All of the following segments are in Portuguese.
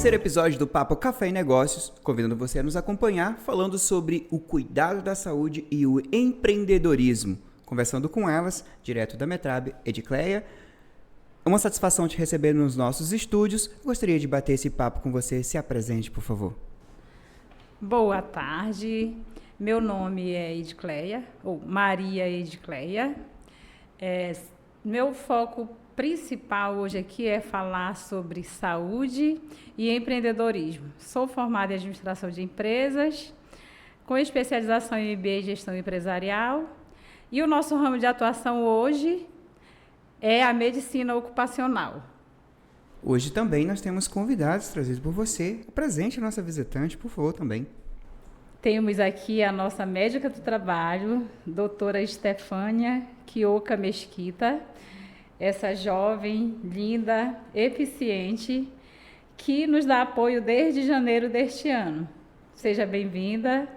terceiro episódio do Papo Café e Negócios, convidando você a nos acompanhar falando sobre o cuidado da saúde e o empreendedorismo. Conversando com elas, direto da Metrab, Edicleia. É uma satisfação te receber nos nossos estúdios. Gostaria de bater esse papo com você. Se apresente, por favor. Boa tarde. Meu nome é Edicleia, ou Maria Edicleia. Meu foco principal hoje aqui é falar sobre saúde e empreendedorismo. Sou formada em administração de empresas, com especialização em MBA e gestão empresarial. E o nosso ramo de atuação hoje é a medicina ocupacional. Hoje também nós temos convidados trazidos por você. Apresente a nossa visitante, por favor, também. Temos aqui a nossa médica do trabalho, doutora Estefânia Quioca Mesquita, essa jovem, linda, eficiente, que nos dá apoio desde janeiro deste ano. Seja bem-vinda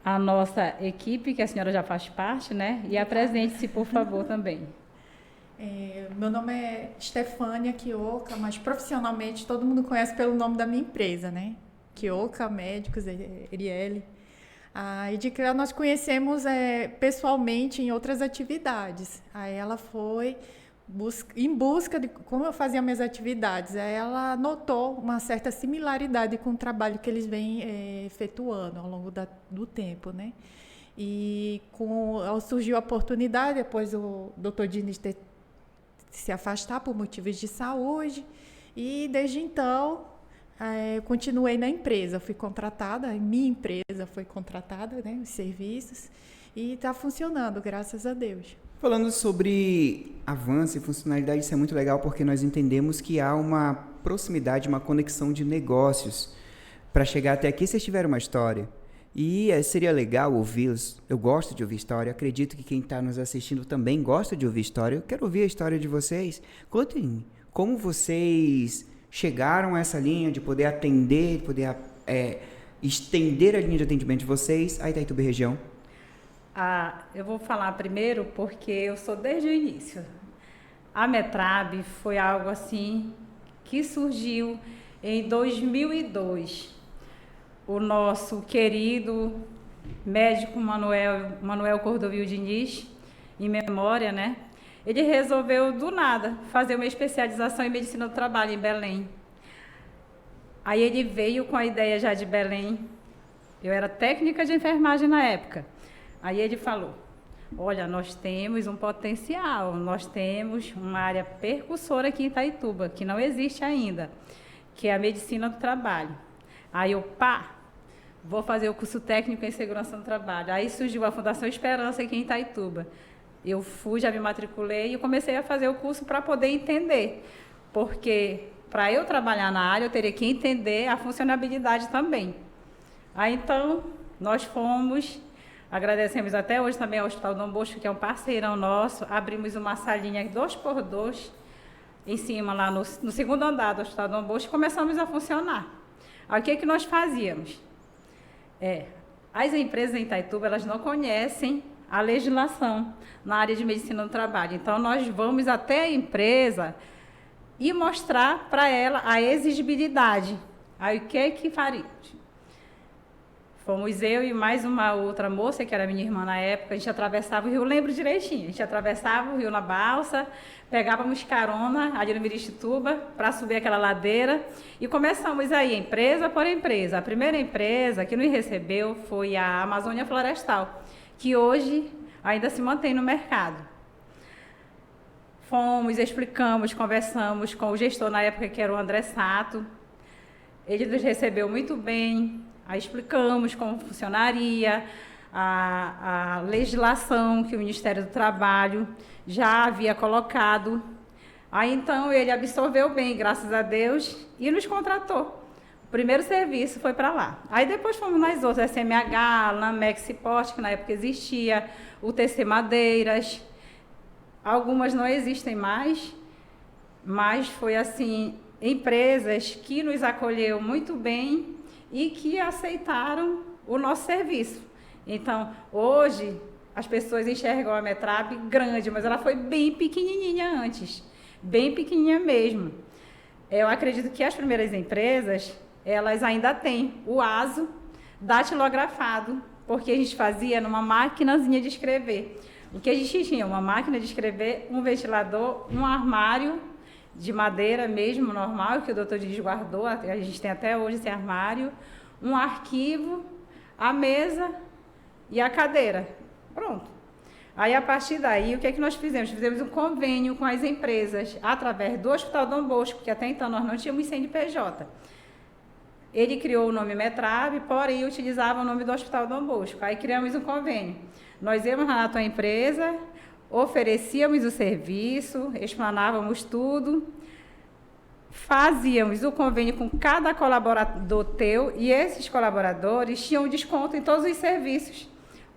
à nossa equipe, que a senhora já faz parte, né? E apresente-se, por favor, também. Meu nome é Estefânia Quioca, mas profissionalmente todo mundo conhece pelo nome da minha empresa, né? Quioca Médicos, Erielle. A Edicleia nós conhecemos pessoalmente em outras atividades. Aí ela foi em busca de como eu fazia minhas atividades. Aí ela notou uma certa similaridade com o trabalho que eles vêm efetuando ao longo do tempo, né? E surgiu a oportunidade, depois o Dr. Diniz ter se afastar por motivos de saúde, e desde então continuei na empresa, fui contratada, minha empresa foi contratada, né, os serviços, e está funcionando, graças a Deus. Falando sobre avanço e funcionalidade, isso é muito legal porque nós entendemos que há uma proximidade, uma conexão de negócios. Para chegar até aqui, vocês tiveram uma história. E seria legal ouvi-los. Eu gosto de ouvir história. Acredito que quem está nos assistindo também gosta de ouvir história. Eu quero ouvir a história de vocês. Contem como vocês chegaram a essa linha de poder atender, de poder estender a linha de atendimento de vocês à Itaituba região. Eu vou falar primeiro porque eu sou desde o início. A Metrab foi algo assim que surgiu em 2002. O nosso querido médico Manuel Cordovil Diniz, em memória, né? Ele resolveu, do nada, fazer uma especialização em medicina do trabalho em Belém. Aí ele veio com a ideia já de Belém. Eu era técnica de enfermagem na época. Aí ele falou, olha, nós temos um potencial, nós temos uma área percussora aqui em Itaituba, que não existe ainda, que é a medicina do trabalho. Aí eu, vou fazer o curso técnico em segurança no trabalho. Aí surgiu a Fundação Esperança aqui em Itaituba. Eu fui, já me matriculei e comecei a fazer o curso para poder entender. Porque para eu trabalhar na área, eu teria que entender a funcionabilidade também. Aí então, nós fomos, agradecemos até hoje também ao Hospital Dom Bosco, que é um parceirão nosso, abrimos uma salinha 2x2 em cima, lá no segundo andar do Hospital Dom Bosco, e começamos a funcionar. Aí o que nós fazíamos? As empresas em Itaituba, elas não conhecem a legislação na área de medicina do trabalho. Então, nós vamos até a empresa e mostrar para ela a exigibilidade. Aí, o que faríamos? Fomos eu e mais uma outra moça, que era minha irmã na época, a gente atravessava o rio, eu lembro direitinho, a gente atravessava o rio na balsa, pegávamos carona ali no Miritituba para subir aquela ladeira e começamos aí, empresa por empresa. A primeira empresa que nos recebeu foi a Amazônia Florestal, que hoje ainda se mantém no mercado. Fomos, explicamos, conversamos com o gestor na época, que era o André Sato. Ele nos recebeu muito bem. Aí explicamos como funcionaria, a legislação que o Ministério do Trabalho já havia colocado. Aí, então, ele absorveu bem, graças a Deus, e nos contratou. O primeiro serviço foi para lá. Aí, depois fomos nas outras, SMH, Lamex Ciporte, que na época existia, o TC Madeiras. Algumas não existem mais, mas foi assim, empresas que nos acolheu muito bem e que aceitaram o nosso serviço. Então, hoje, as pessoas enxergam a Metrab grande, mas ela foi bem pequenininha antes, bem pequenininha mesmo. Eu acredito que as primeiras empresas, elas ainda têm o ASO datilografado, porque a gente fazia numa maquinazinha de escrever. O que a gente tinha? Uma máquina de escrever, um ventilador, um armário de madeira mesmo, normal, que o doutor Diniz guardou, a gente tem até hoje esse armário, um arquivo, a mesa e a cadeira. Pronto. Aí, a partir daí, o que é que nós fizemos? Fizemos um convênio com as empresas, através do Hospital Dom Bosco, porque até então nós não tínhamos CNPJ. Ele criou o nome Metrab, porém utilizava o nome do Hospital Dom Bosco. Aí criamos um convênio. Nós íamos lá na tua empresa, oferecíamos o serviço, explanávamos tudo, fazíamos o convênio com cada colaborador teu e esses colaboradores tinham desconto em todos os serviços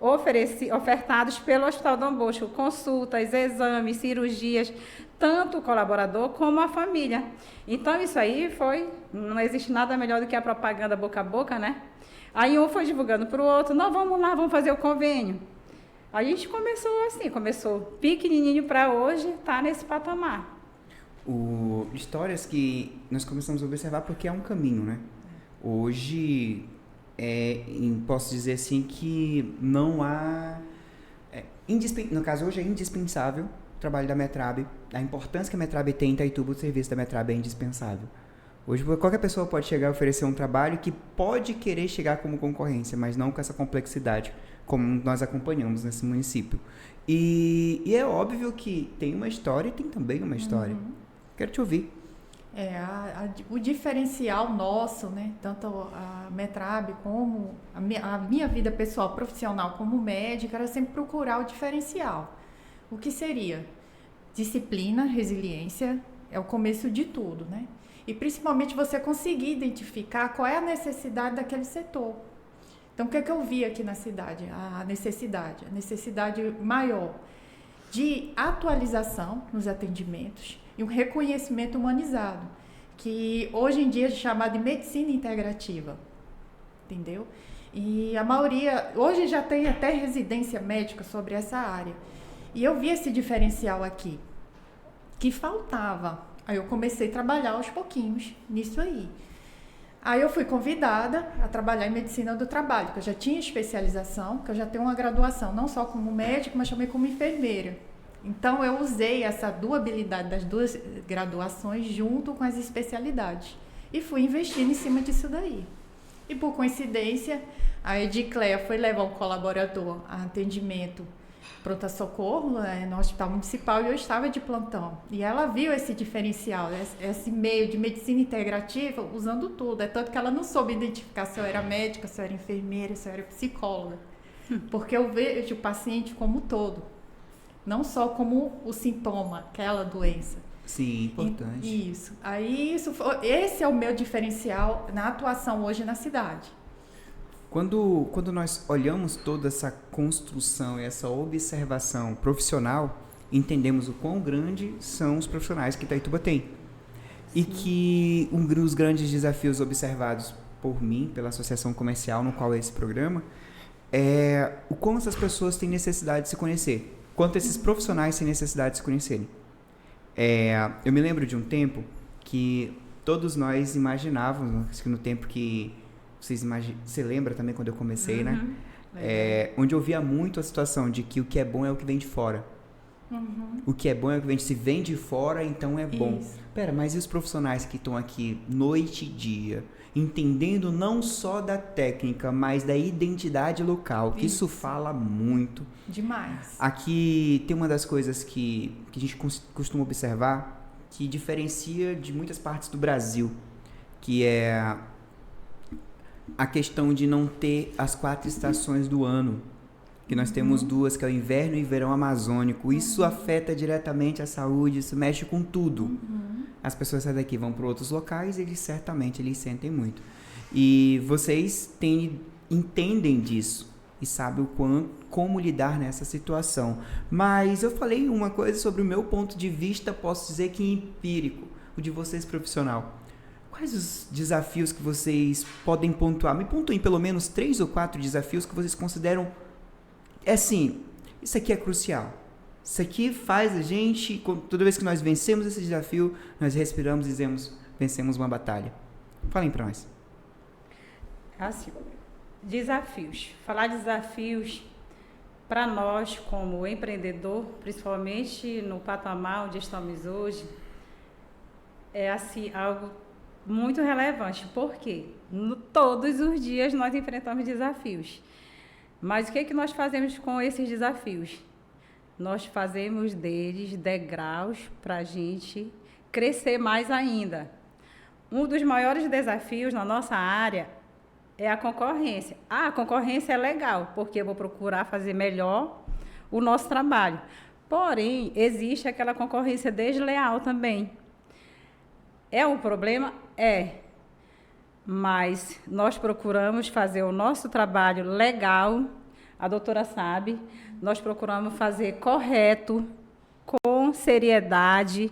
ofertados pelo Hospital Dom Bosco, consultas, exames, cirurgias, tanto o colaborador como a família. Então, isso aí não existe nada melhor do que a propaganda boca a boca, né? Aí um foi divulgando para o outro, não, vamos lá, vamos fazer o convênio. A gente começou assim, começou pequenininho para hoje, tá nesse patamar. Histórias que nós começamos a observar porque é um caminho, né? Hoje, posso dizer assim que não há... no caso, hoje é indispensável o trabalho da Metrab. A importância que a Metrab tem em Itaituba, o serviço da Metrab é indispensável. Hoje, qualquer pessoa pode chegar a oferecer um trabalho que pode querer chegar como concorrência, mas não com essa complexidade, como nós acompanhamos nesse município. E é óbvio que tem uma história e tem também uma história. Quero te ouvir. O diferencial nosso, né, tanto a Metrab como a minha vida pessoal, profissional como médica, era sempre procurar o diferencial. O que seria? Disciplina, resiliência, é o começo de tudo, né? E principalmente você conseguir identificar qual é a necessidade daquele setor. Então, o que é que eu vi aqui na cidade? A necessidade maior de atualização nos atendimentos e um reconhecimento humanizado, que hoje em dia é chamado de medicina integrativa, entendeu? E a maioria, hoje já tem até residência médica sobre essa área. E eu vi esse diferencial aqui, que faltava. Aí eu comecei a trabalhar aos pouquinhos nisso aí. Aí eu fui convidada a trabalhar em medicina do trabalho, que eu já tinha especialização, que eu já tenho uma graduação, não só como médico, mas também como enfermeira. Então eu usei essa dualidade das duas graduações junto com as especialidades e fui investindo em cima disso daí. E por coincidência, a Edicleia foi levar um colaborador a atendimento pronto-socorro no Hospital Municipal e eu estava de plantão. E ela viu esse diferencial, esse meio de medicina integrativa usando tudo. É tanto que ela não soube identificar se eu era médica, se eu era enfermeira, se eu era psicóloga. Porque eu vejo o paciente como um todo, não só como o sintoma, aquela doença. Sim, importante. Isso. Aí esse é o meu diferencial na atuação hoje na cidade. Quando nós olhamos toda essa construção e essa observação profissional, entendemos o quão grandes são os profissionais que Itaituba tem. Sim. E que um dos grandes desafios observados por mim, pela associação comercial no qual é esse programa, é o quanto essas pessoas têm necessidade de se conhecer, quanto esses profissionais têm necessidade de se conhecerem. Eu me lembro de um tempo que todos nós imaginávamos, que no tempo que você lembra também quando eu comecei, né? Onde eu via muito a situação de que o que é bom é o que vem de fora. O que é bom é o que vem de... Se vem de fora, então é bom. Isso. Pera, mas e os profissionais que estão aqui noite e dia, entendendo não só da técnica, mas da identidade local, que isso fala muito. Demais. Aqui tem uma das coisas que a gente costuma observar, que diferencia de muitas partes do Brasil, que é a questão de não ter as 4 estações do ano, que nós temos 2, que é o inverno e verão amazônico. Isso afeta diretamente a saúde, isso mexe com tudo. As pessoas saem daqui, vão para outros locais e eles sentem muito. E vocês entendem disso e sabem como lidar nessa situação. Mas eu falei uma coisa sobre o meu ponto de vista, posso dizer que empírico, o de vocês profissional. Quais os desafios que vocês podem pontuar? Me pontuem pelo menos 3 ou 4 desafios que vocês consideram, assim, isso aqui é crucial. Isso aqui faz a gente, toda vez que nós vencemos esse desafio, nós respiramos e dizemos, vencemos uma batalha. Falem para nós. Assim, desafios. Falar de desafios para nós, como empreendedor, principalmente no patamar onde estamos hoje, é assim, algo muito relevante. Por quê? Todos os dias nós enfrentamos desafios. Mas o que nós fazemos com esses desafios? Nós fazemos deles degraus para a gente crescer mais ainda. Um dos maiores desafios na nossa área é a concorrência. A concorrência é legal, porque eu vou procurar fazer melhor o nosso trabalho. Porém, existe aquela concorrência desleal também. É um problema? É. Mas nós procuramos fazer o nosso trabalho legal, a doutora sabe, nós procuramos fazer correto, com seriedade.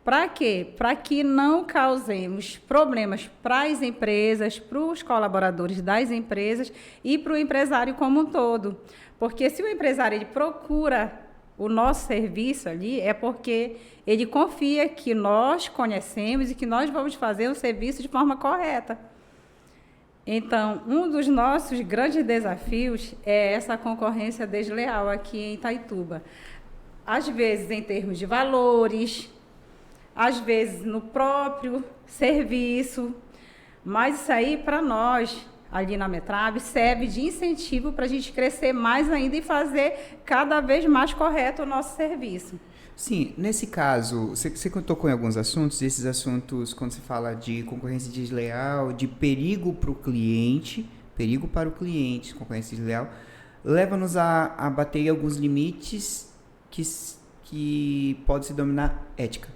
Para quê? Para que não causemos problemas para as empresas, para os colaboradores das empresas e para o empresário como um todo. Porque se o empresário ele procura o nosso serviço ali, é porque ele confia que nós conhecemos e que nós vamos fazer o serviço de forma correta. Então, um dos nossos grandes desafios é essa concorrência desleal aqui em Itaituba. Às vezes em termos de valores, às vezes no próprio serviço, mas isso aí para nós, ali na Metrab, serve de incentivo para a gente crescer mais ainda e fazer cada vez mais correto o nosso serviço. Sim, nesse caso, você tocou em alguns assuntos, esses assuntos, quando se fala de concorrência desleal, de perigo para o cliente, concorrência desleal, leva-nos a bater em alguns limites que pode se denominar ética.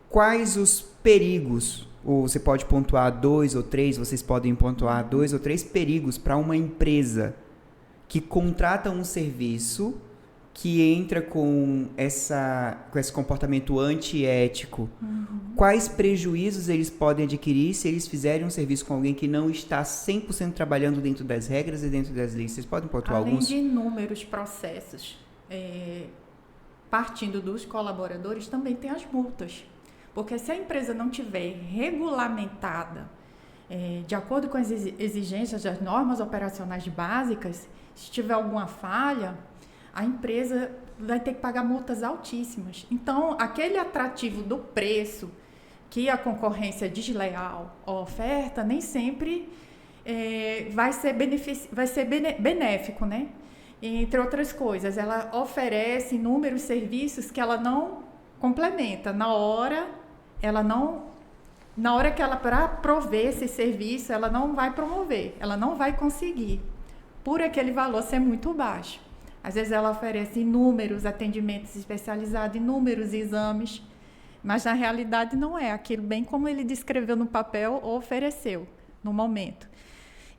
Quais os perigos, ou você pode pontuar vocês podem pontuar 2 ou 3 perigos para uma empresa que contrata um serviço que entra com esse comportamento antiético? Quais prejuízos eles podem adquirir se eles fizerem um serviço com alguém que não está 100% trabalhando dentro das regras e dentro das leis? Vocês podem pontuar alguns? Além de inúmeros processos, partindo dos colaboradores, também tem as multas. Porque se a empresa não tiver regulamentada, de acordo com as exigências das normas operacionais básicas, se tiver alguma falha, a empresa vai ter que pagar multas altíssimas. Então, aquele atrativo do preço que a concorrência desleal oferta, nem sempre vai ser benéfico, né? Entre outras coisas, ela oferece inúmeros serviços que ela não complementa. Na hora que ela, para prover esse serviço, ela não vai promover, ela não vai conseguir, por aquele valor ser muito baixo. Às vezes ela oferece inúmeros atendimentos especializados, inúmeros exames, mas na realidade não é aquilo bem como ele descreveu no papel ou ofereceu no momento.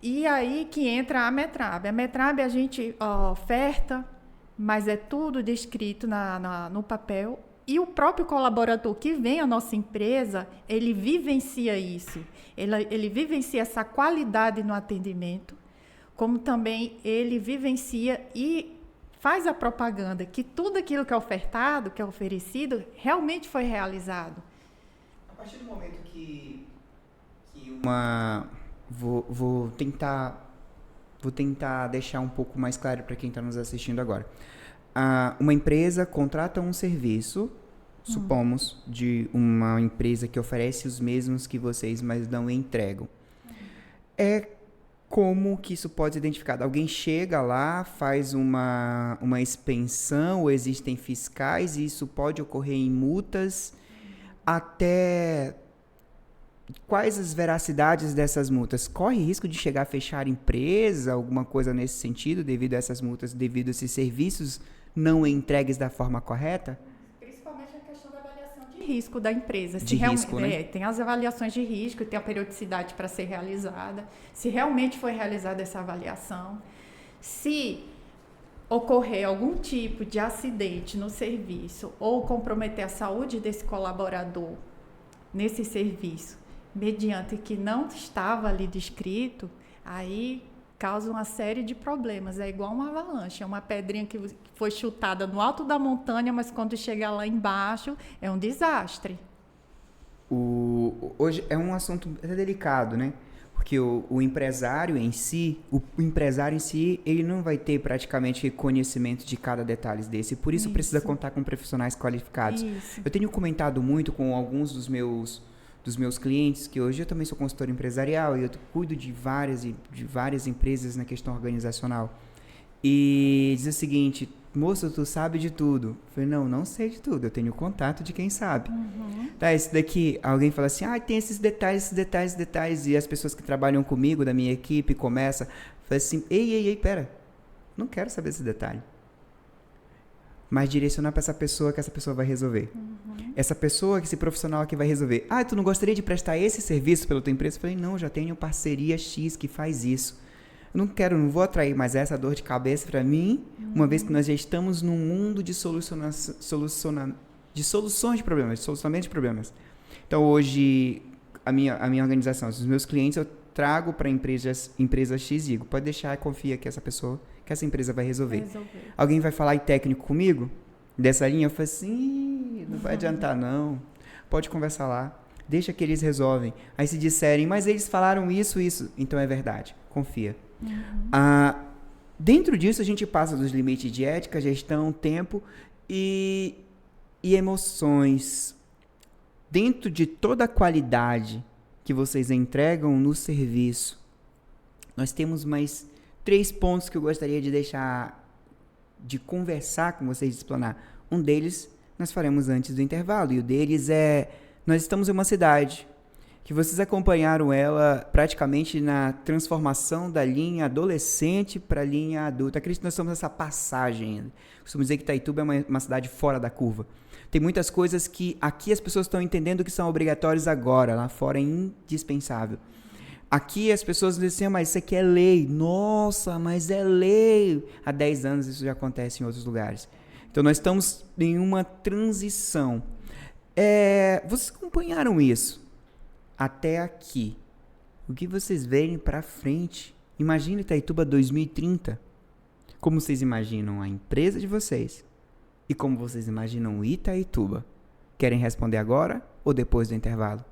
E aí que entra a Metrab. A Metrab a gente oferta, mas é tudo descrito no papel. E o próprio colaborador que vem à nossa empresa, ele vivencia isso. Ele vivencia essa qualidade no atendimento, como também ele vivencia e faz a propaganda que tudo aquilo que é ofertado, que é oferecido, realmente foi realizado. A partir do momento que Vou tentar deixar um pouco mais claro para quem está nos assistindo agora. Uma empresa contrata um serviço, supomos, de uma empresa que oferece os mesmos que vocês, mas não entregam. Como que isso pode ser identificado? Alguém chega lá, faz uma expensão, ou existem fiscais, e isso pode ocorrer em multas, até... Quais as veracidades dessas multas? Corre risco de chegar a fechar empresa, alguma coisa nesse sentido, devido a essas multas, devido a esses serviços não entregues da forma correta? Principalmente a questão da avaliação de risco da empresa. De risco, né? Tem as avaliações de risco, tem a periodicidade para ser realizada. Se realmente foi realizada essa avaliação, se ocorrer algum tipo de acidente no serviço ou comprometer a saúde desse colaborador nesse serviço, mediante que não estava ali descrito, aí causa uma série de problemas. É igual uma avalanche, é uma pedrinha que foi chutada no alto da montanha, mas quando chega lá embaixo é um desastre. Hoje é um assunto até delicado, né? Porque o empresário em si, ele não vai ter praticamente conhecimento de cada detalhe desse. Por isso precisa contar com profissionais qualificados. Isso. Eu tenho comentado muito com alguns dos meus clientes, que hoje eu também sou consultor empresarial e eu cuido de várias empresas na questão organizacional. E diz o seguinte: moço, tu sabe de tudo. Eu falei, não sei de tudo, eu tenho contato de quem sabe. Tá, esse daqui, alguém fala assim, tem esses detalhes, e as pessoas que trabalham comigo, da minha equipe, começam, fala assim, ei, pera, não quero saber esse detalhe. Mas direcionar para essa pessoa, que essa pessoa vai resolver. Essa pessoa, esse profissional que vai resolver. Tu não gostaria de prestar esse serviço pela tua empresa? Eu falei, não, já tenho parceria X que faz isso. Eu não vou atrair mais essa dor de cabeça para mim, uma vez que nós já estamos num mundo de solucionamento de problemas. Então, hoje, a minha organização, os meus clientes, eu trago para empresas X e digo, pode deixar, confia que essa empresa vai resolver. Alguém vai falar técnico comigo? Dessa linha? Eu falo assim, não vai adiantar não, pode conversar lá, deixa que eles resolvem. Aí se disserem, mas eles falaram isso, então é verdade, confia. Dentro disso a gente passa dos limites de ética, gestão, tempo e emoções. Dentro de toda a qualidade que vocês entregam no serviço, nós temos mais 3 pontos que eu gostaria de deixar, de conversar com vocês, de explanar. Um deles nós faremos antes do intervalo, e o deles nós estamos em uma cidade que vocês acompanharam ela praticamente na transformação da linha adolescente para a linha adulta. Acredito que nós estamos nessa passagem ainda. Costumo dizer que Itaituba é uma cidade fora da curva. Tem muitas coisas que aqui as pessoas estão entendendo que são obrigatórias agora, lá fora é indispensável. Aqui as pessoas dizem assim, mas isso aqui é lei. Nossa, mas é lei. Há 10 anos isso já acontece em outros lugares. Então nós estamos em uma transição. Vocês acompanharam isso? Até aqui. O que vocês veem para frente? Imagina Itaituba 2030. Como vocês imaginam a empresa de vocês? E como vocês imaginam Itaituba? Querem responder agora ou depois do intervalo?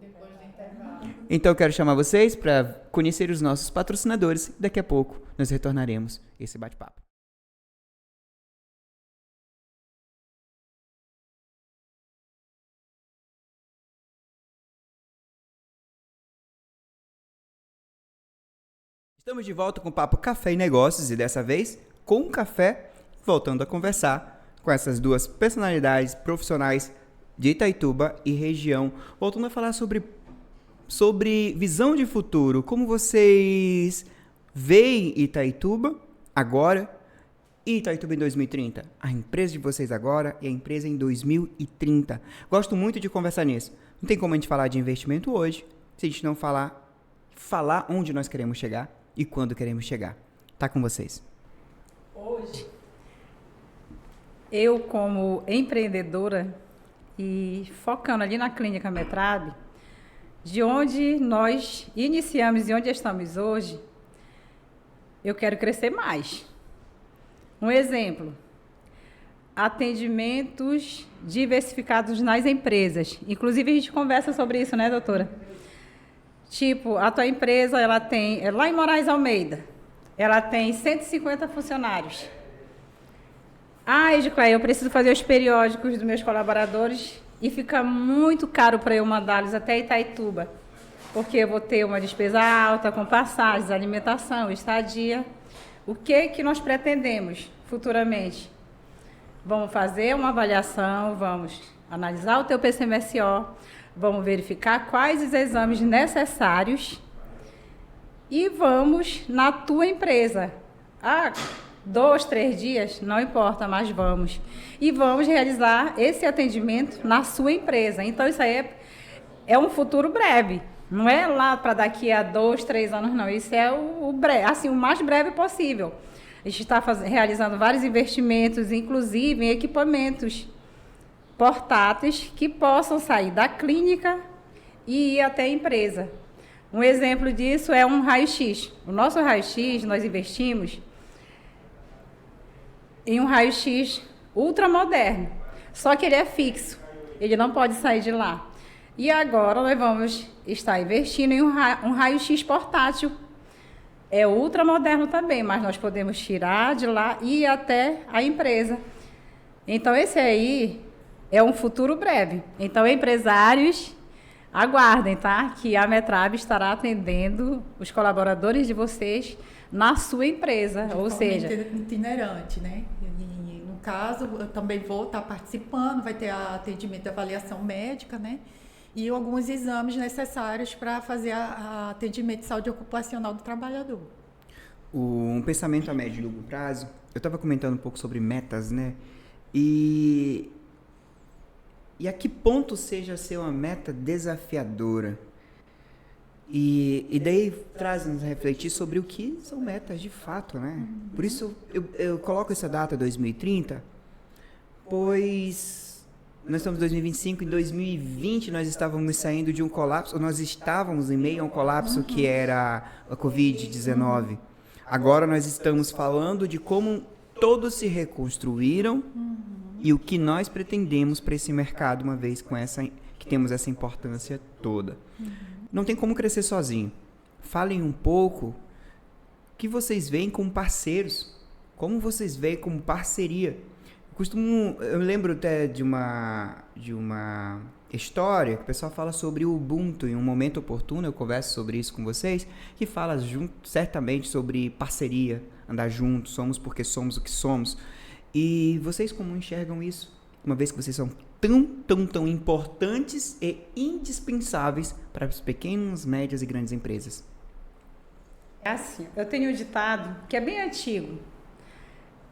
Depois do intervalo. Então eu quero chamar vocês para conhecer os nossos patrocinadores. Daqui a pouco nós retornaremos esse bate-papo. Estamos de volta com o Papo Café e Negócios e dessa vez com café, voltando a conversar com essas duas personalidades profissionais de Itaituba e região, voltando a falar sobre visão de futuro, como vocês veem Itaituba agora e Itaituba em 2030, a empresa de vocês agora e a empresa em 2030. Gosto muito de conversar nisso. Não tem como a gente falar de investimento hoje se a gente não falar onde nós queremos chegar e quando queremos chegar. Tá com vocês. Hoje, eu como empreendedora e focando ali na Clínica Metrab, de onde nós iniciamos e onde estamos hoje, eu quero crescer mais. Um exemplo, atendimentos diversificados nas empresas. Inclusive, a gente conversa sobre isso, né, doutora? Tipo, a tua empresa, ela tem, lá em Moraes Almeida, ela tem 150 funcionários. Edicleia, eu preciso fazer os periódicos dos meus colaboradores e fica muito caro para eu mandá-los até Itaituba, porque eu vou ter uma despesa alta com passagens, alimentação, estadia. O que nós pretendemos futuramente? Vamos fazer uma avaliação, vamos analisar o teu PCMSO, vamos verificar quais os exames necessários e vamos na tua empresa. 2, 3 dias, não importa, mas vamos. E vamos realizar esse atendimento na sua empresa. Então, isso aí é um futuro breve. Não é lá para daqui a 2, 3 anos, não. Isso é o mais breve possível. A gente está realizando vários investimentos, inclusive em equipamentos portáteis que possam sair da clínica e ir até a empresa. Um exemplo disso é um raio-x. O nosso raio-x, nós investimos em um raio-x ultramoderno, só que ele é fixo. ele não pode sair de lá. E agora nós vamos estar investindo em um raio-x portátil. É ultramoderno também, mas nós podemos tirar de lá e ir até a empresa. Então, esse aí é um futuro breve. Então, empresários, aguardem, tá? Que a Metrab estará atendendo os colaboradores de vocês na sua empresa, ou seja... itinerante, né? E, no caso, eu também vou estar participando, vai ter atendimento de avaliação médica, né? E alguns exames necessários para fazer a atendimento de saúde ocupacional do trabalhador. Um pensamento a médio e longo prazo, eu estava comentando um pouco sobre metas, né? E a que ponto seja ser uma meta desafiadora? E daí traz-nos a refletir sobre o que são metas de fato, né? Por isso eu coloco essa data 2030, pois nós estamos em 2025, em 2020 nós estávamos saindo de um colapso, nós estávamos em meio a um colapso que era a Covid-19. Agora nós estamos falando de como todos se reconstruíram e o que nós pretendemos para esse mercado, uma vez que temos essa importância toda. Não tem como crescer sozinho. Falem um pouco o que vocês veem como parceiros, como vocês veem como parceria. Eu lembro até de uma história que o pessoal fala sobre o Ubuntu, em um momento oportuno eu converso sobre isso com vocês, que fala certamente sobre parceria, andar juntos, somos porque somos o que somos. E vocês como enxergam isso, uma vez que vocês são tão importantes e indispensáveis para as pequenas, médias e grandes empresas? É assim, eu tenho um ditado que é bem antigo.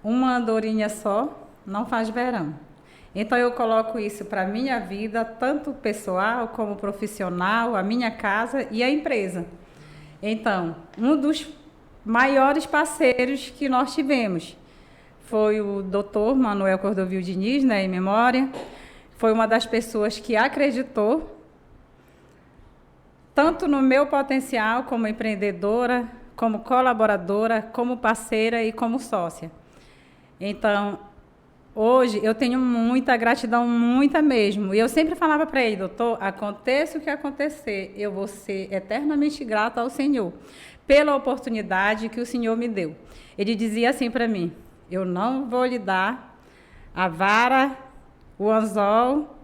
Uma andorinha só não faz verão. Então eu coloco isso para a minha vida, tanto pessoal como profissional, a minha casa e a empresa. Então, um dos maiores parceiros que nós tivemos foi o Dr. Manuel Cordovil Diniz, né, em memória. Foi uma das pessoas que acreditou tanto no meu potencial como empreendedora, como colaboradora, como parceira e como sócia. Então, hoje eu tenho muita gratidão, muita mesmo. E eu sempre falava para ele, doutor, aconteça o que acontecer, eu vou ser eternamente grata ao Senhor pela oportunidade que o Senhor me deu. Ele dizia assim para mim, eu não vou lhe dar a vara, o anzol,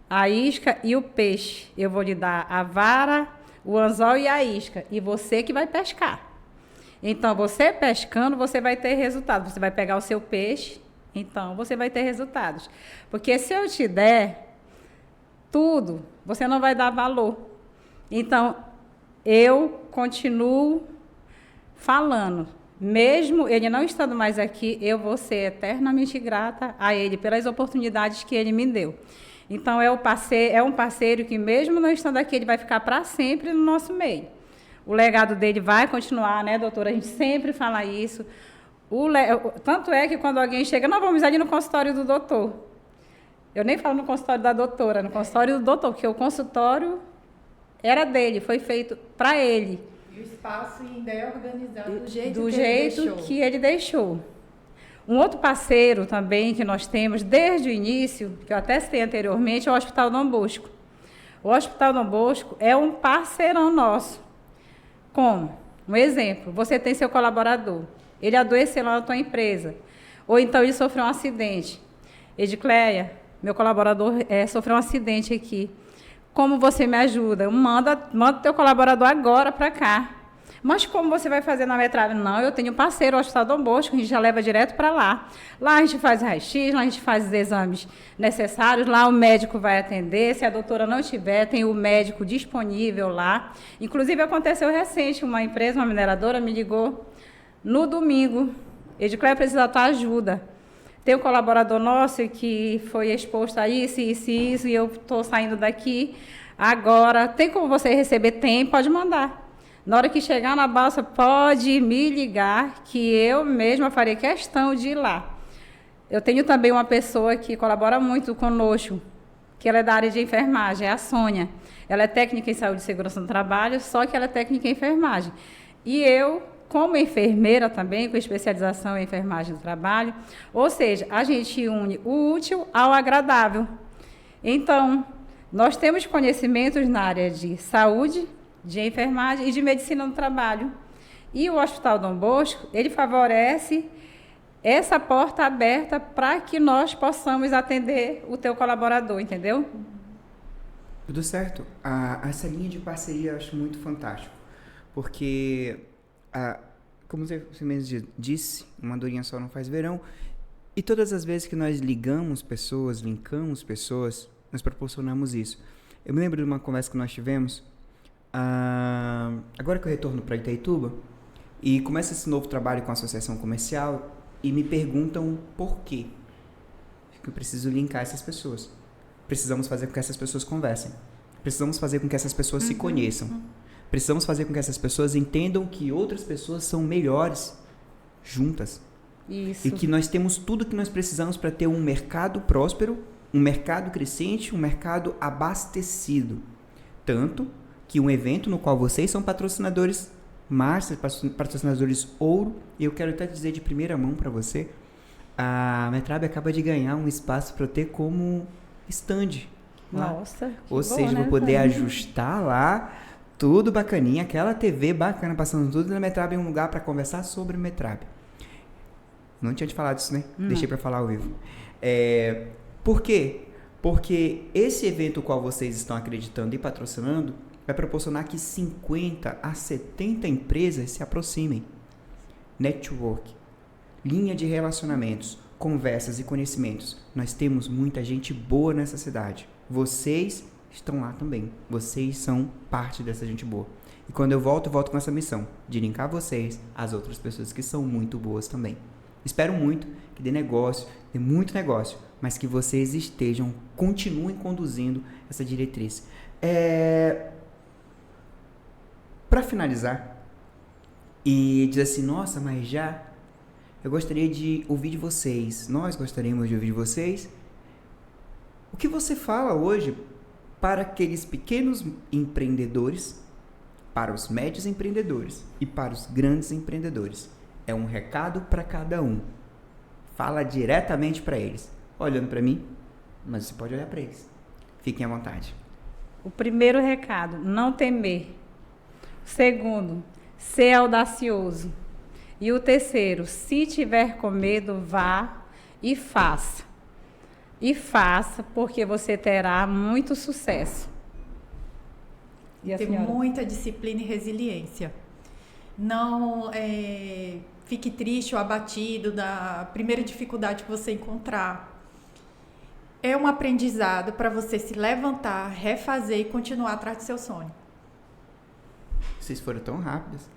a isca e o peixe. Eu vou lhe dar a vara, o anzol e a isca. E você que vai pescar. Então, você pescando, você vai ter resultado. Você vai pegar o seu peixe, então você vai ter resultados. Porque se eu te der tudo, você não vai dar valor. Então, eu continuo falando. Mesmo ele não estando mais aqui, eu vou ser eternamente grata a ele pelas oportunidades que ele me deu. Então, é um parceiro que, mesmo não estando aqui, ele vai ficar para sempre no nosso meio. O legado dele vai continuar, né, doutora? A gente sempre fala isso. Tanto é que quando alguém chega, não, vamos ali no consultório do doutor. Eu nem falo no consultório da doutora, no consultório do doutor, porque o consultório era dele, foi feito para ele. E o espaço ainda é organizado do jeito que ele deixou. Um outro parceiro também que nós temos desde o início, que eu até citei anteriormente, é o Hospital Dom Bosco. O Hospital Dom Bosco é um parceirão nosso. Como? Um exemplo, você tem seu colaborador, ele adoeceu lá na tua empresa, ou então ele sofreu um acidente. Edicleia, meu colaborador sofreu um acidente aqui. Como você me ajuda? Manda teu colaborador agora para cá. Mas como você vai fazer na Metrab? Não, eu tenho um parceiro, o Hospital Dom Bosco, a gente já leva direto para lá. Lá a gente faz raio-x, lá a gente faz os exames necessários, lá o médico vai atender. Se a doutora não tiver, tem o médico disponível lá. Inclusive, aconteceu recente, uma empresa, uma mineradora, me ligou no domingo. Edicleia precisa da tua ajuda. Tem um colaborador nosso que foi exposto a isso, e eu estou saindo daqui agora. Tem como você receber? Tem, pode mandar. Na hora que chegar na balsa, pode me ligar, que eu mesma farei questão de ir lá. Eu tenho também uma pessoa que colabora muito conosco, que ela é da área de enfermagem, é a Sônia. Ela é técnica em saúde e segurança no trabalho, só que ela é técnica em enfermagem. E eu, como enfermeira também, com especialização em enfermagem do trabalho, ou seja, a gente une o útil ao agradável. Então, nós temos conhecimentos na área de saúde, de enfermagem e de medicina do trabalho. E o Hospital Dom Bosco, ele favorece essa porta aberta para que nós possamos atender o teu colaborador, entendeu? Tudo certo. Essa linha de parceria eu acho muito fantástico, porque, como você mesmo disse, uma andorinha só não faz verão, e todas as vezes que nós linkamos pessoas, nós proporcionamos isso. Eu me lembro de uma conversa que nós tivemos, agora que eu retorno para Itaituba, e começa esse novo trabalho com a associação comercial, e me perguntam por quê que eu preciso linkar essas pessoas. Precisamos fazer com que essas pessoas conversem. Precisamos fazer com que essas pessoas se conheçam. Precisamos fazer com que essas pessoas entendam que outras pessoas são melhores juntas. Isso. E que nós temos tudo que nós precisamos para ter um mercado próspero, um mercado crescente, um mercado abastecido. Tanto que um evento no qual vocês são patrocinadores Master, patrocinadores Ouro, e eu quero até dizer de primeira mão para você, a Metrab acaba de ganhar um espaço para eu ter como stand. Nossa, ou seja, vou poder ajustar lá, tudo bacaninha, aquela TV bacana, passando tudo na Metrab em um lugar para conversar sobre Metrab. Não tinha te falado isso, né? Deixei para falar ao vivo. Por quê? Porque esse evento qual vocês estão acreditando e patrocinando vai proporcionar que 50 a 70 empresas se aproximem. Network, linha de relacionamentos, conversas e conhecimentos. Nós temos muita gente boa nessa cidade. Vocês estão lá também. Vocês são parte dessa gente boa. E quando eu volto com essa missão de linkar vocês às outras pessoas que são muito boas também. Espero muito que dê muito negócio, mas que vocês continuem conduzindo essa diretriz. Para finalizar, e dizer assim, nossa, mas eu gostaria de ouvir de vocês, nós gostaríamos de ouvir de vocês, o que você fala hoje para aqueles pequenos empreendedores, para os médios empreendedores e para os grandes empreendedores? É um recado para cada um. Fala diretamente para eles, olhando para mim, mas você pode olhar para eles. Fiquem à vontade. O primeiro recado, não temer. Segundo, ser audacioso. E o terceiro, se tiver com medo, vá e faça. E faça, porque você terá muito sucesso. E a Ter senhora? muita disciplina e resiliência. Não fique triste ou abatido da primeira dificuldade que você encontrar. É um aprendizado para você se levantar, refazer e continuar atrás do seu sonho. Vocês foram tão rápidas.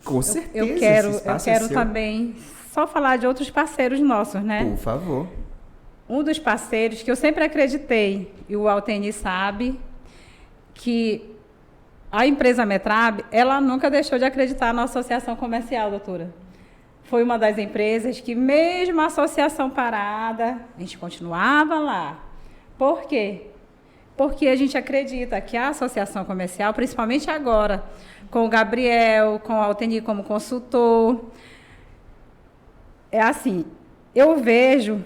Com certeza. Eu quero também só falar de outros parceiros nossos, né? Por favor. Um dos parceiros que eu sempre acreditei, e o Alteni sabe, que a empresa Metrab, ela nunca deixou de acreditar na associação comercial, doutora. Foi uma das empresas que, mesmo a associação parada, a gente continuava lá. Por quê? Porque a gente acredita que a associação comercial, principalmente agora, com o Gabriel, com o Alteni como consultor, eu vejo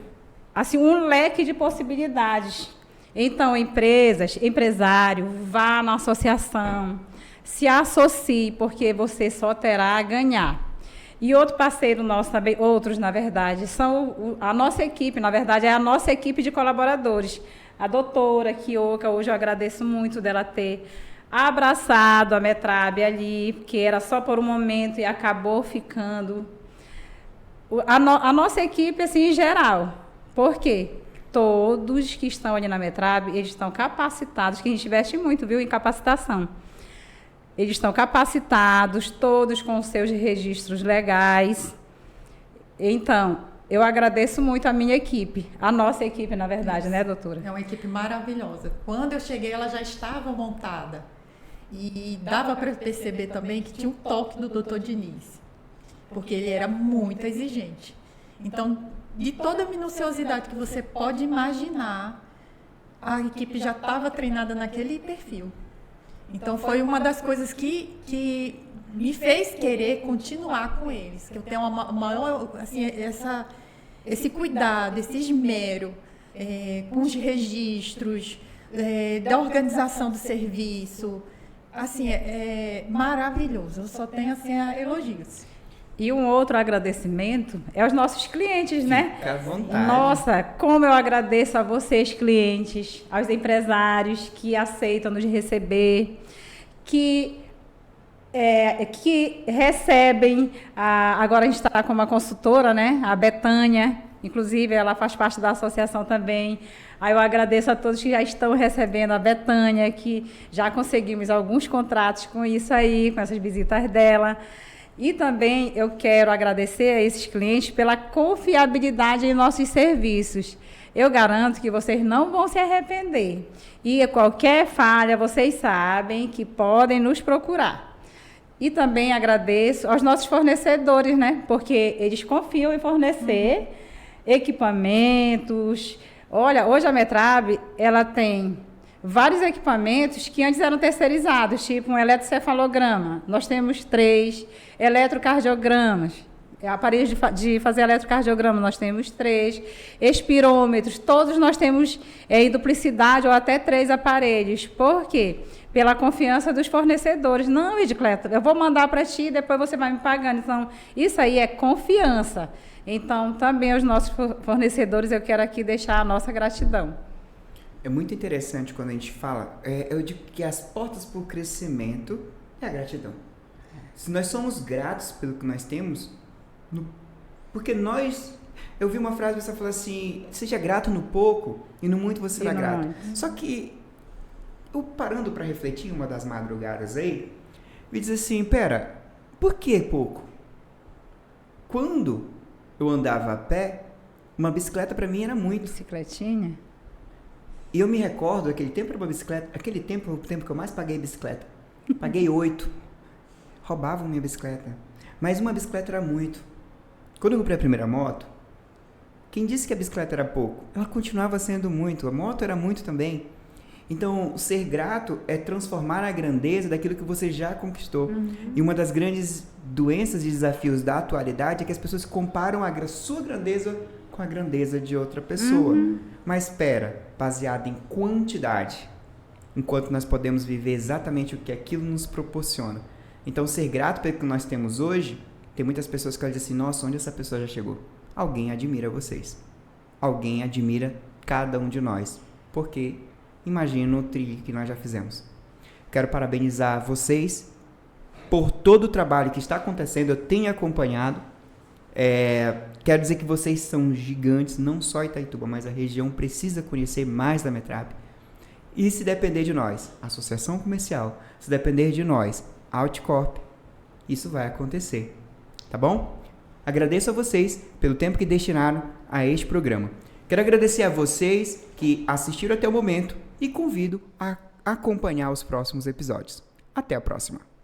um leque de possibilidades. Então, empresário, vá na associação, se associe, porque você só terá a ganhar. E outro parceiro nosso também, outros, na verdade, são a nossa equipe, na verdade, é a nossa equipe de colaboradores. A doutora Kioka, hoje eu agradeço muito dela ter abraçado a Metrab ali, que era só por um momento e acabou ficando. A nossa equipe, assim, em geral. Por quê? Todos que estão ali na Metrab, eles estão capacitados, que a gente investe muito, viu, em capacitação. Eles estão capacitados, todos com os seus registros legais. Então, eu agradeço muito a minha equipe, a nossa equipe, na verdade, isso, né, doutora? É uma equipe maravilhosa. Quando eu cheguei, ela já estava montada. E dava para perceber também que tinha um toque do Dr. Diniz, porque ele era muito exigente. Então, de toda a minuciosidade que você pode imaginar, a equipe já estava treinada naquele perfil. Então, foi uma das coisas que me fez querer continuar com eles, que eu tenho uma maior, assim, esse cuidado, esse esmero, com os registros, da organização do serviço. Assim, é maravilhoso. Eu só tenho assim, elogios. E um outro agradecimento é aos nossos clientes, né? Fica à vontade. Nossa, como eu agradeço a vocês, clientes, aos empresários que aceitam nos receber, que recebem. Agora a gente está com uma consultora, né? A Betânia, inclusive ela faz parte da associação também. Aí eu agradeço a todos que já estão recebendo a Betânia, que já conseguimos alguns contratos com isso aí, com essas visitas dela. E também eu quero agradecer a esses clientes pela confiabilidade em nossos serviços. Eu garanto que vocês não vão se arrepender. E qualquer falha, vocês sabem que podem nos procurar. E também agradeço aos nossos fornecedores, né? Porque eles confiam em fornecer equipamentos. Olha, hoje a Metrab, ela tem vários equipamentos que antes eram terceirizados, tipo um eletrocefalograma. Nós temos 3 eletrocardiogramas, aparelhos de fazer eletrocardiograma, nós temos 3, espirômetros, todos nós temos em duplicidade ou até 3 aparelhos. Por quê? Pela confiança dos fornecedores. Não, Edicleto, eu vou mandar para ti, depois você vai me pagando. Então, isso aí é confiança. Então, também aos nossos fornecedores, eu quero aqui deixar a nossa gratidão. É muito interessante quando a gente fala, eu digo que as portas para o crescimento é a gratidão. Se nós somos gratos pelo que nós temos, porque eu vi uma frase, a pessoa falou assim, seja grato no pouco e no muito você será grato. Só que, eu parando para refletir uma das madrugadas aí, me diz assim, pera, por que pouco? Quando eu andava a pé, uma bicicleta para mim era muito. Bicicletinha? E eu me recordo, aquele tempo era uma bicicleta, aquele tempo, o tempo que eu mais paguei bicicleta. Paguei 8. Roubavam minha bicicleta. Mas uma bicicleta era muito. Quando eu comprei a primeira moto, quem disse que a bicicleta era pouco? Ela continuava sendo muito. A moto era muito também. Então, ser grato é transformar a grandeza daquilo que você já conquistou. E uma das grandes doenças e desafios da atualidade é que as pessoas comparam a sua grandeza com a grandeza de outra pessoa. Mas espera, baseado em quantidade, enquanto nós podemos viver exatamente o que aquilo nos proporciona. Então, ser grato pelo que nós temos hoje, tem muitas pessoas que dizem assim, nossa, onde essa pessoa já chegou? Alguém admira vocês. Alguém admira cada um de nós. Porque imagina o trilho que nós já fizemos. Quero parabenizar vocês por todo o trabalho que está acontecendo, eu tenho acompanhado. Quero dizer que vocês são gigantes, não só Itaituba, mas a região precisa conhecer mais da Metrab. E se depender de nós, Associação Comercial, se depender de nós, Alticorp, isso vai acontecer. Tá bom? Agradeço a vocês pelo tempo que destinaram a este programa. Quero agradecer a vocês que assistiram até o momento e convido a acompanhar os próximos episódios. Até a próxima!